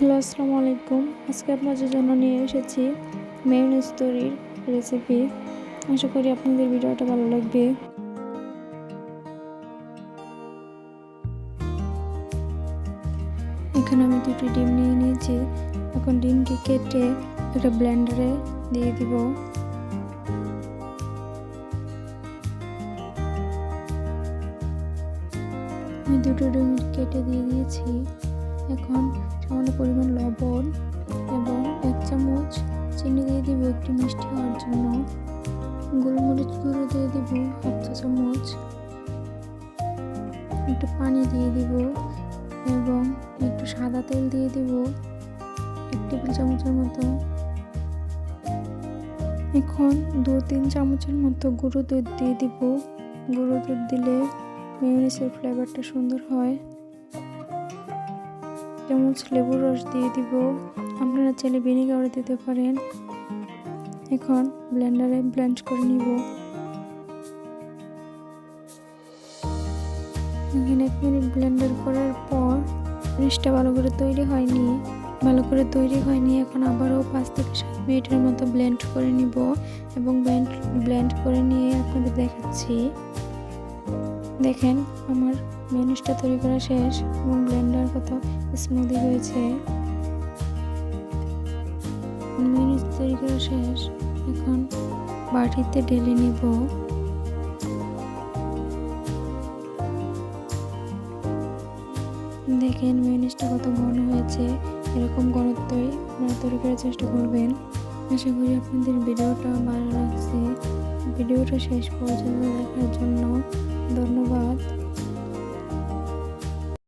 Hello, আসসালামু আলাইকুম। আজকে আপনাদের জন্য নিয়ে এসেছি মেয়োনিজ তৈরির রেসিপি। আশা করি আপনাদের ভিডিওটা ভালো লাগবে। এখানে আমি দুটি ডিম নিয়ে নিয়েছি। এখন ডিমকে কেটে একটা ব্লেন্ডারে দিয়ে দিব। আমি দুটো ডিম কেটে দিয়ে দিয়েছি। এখন সামান্য পরিমাণ লবণ এবং 1 চামচ চিনি দিয়ে দিব একটু মিষ্টি হওয়ার জন্য। গোলমরিচ গুঁড়ো দিয়ে দিব 1/2 চা চামচ। একটু পানি দিয়ে দিব এবং একটু সাদা তেল দিয়ে দিব 1 টেবিল চামচের মতো। এখন 2-3 চামচের মতো গুঁড়ো দুধ দিয়ে দিব। গুঁড়ো দুধ দিলে মেয়োনিজের ফ্লেভারটা সুন্দর হয়। চামচ লেবুর রস দিয়ে দিব। আপনারা চাইলে ভিনেগারও দিতে পারেন। এখন ব্লেন্ডারে ব্লেন্ড করে নিব। এখানে 1 মিনিট ব্লেন্ডার করার পর জিনিসটা ভালো করে তৈরি হয়নি। এখন আবারও 5 থেকে 7 মিনিটের মতো ব্লেন্ড করে নিব এবং ব্লেন্ড করে নিয়ে আপনাদের দেখাচ্ছি। দেখেন আমার মেয়োনিজটা তৈরি করা শেষ এবং ব্লেন্ডার কত স্মুদি হয়েছে। মেয়োনিজ তৈরি করা শেষ। এখন বাটিতে ঢেলে নিব। দেখেন মেয়োনিজটা কত ঘন হয়েছে। এরকম ঘনত্বই আপনারা তৈরি করার চেষ্টা করবেন। আশা করি আপনাদের ভিডিওটা ভালো লাগছে। ভিডিওটা শেষ পর্যন্ত দেখার জন্য ধন্যবাদ।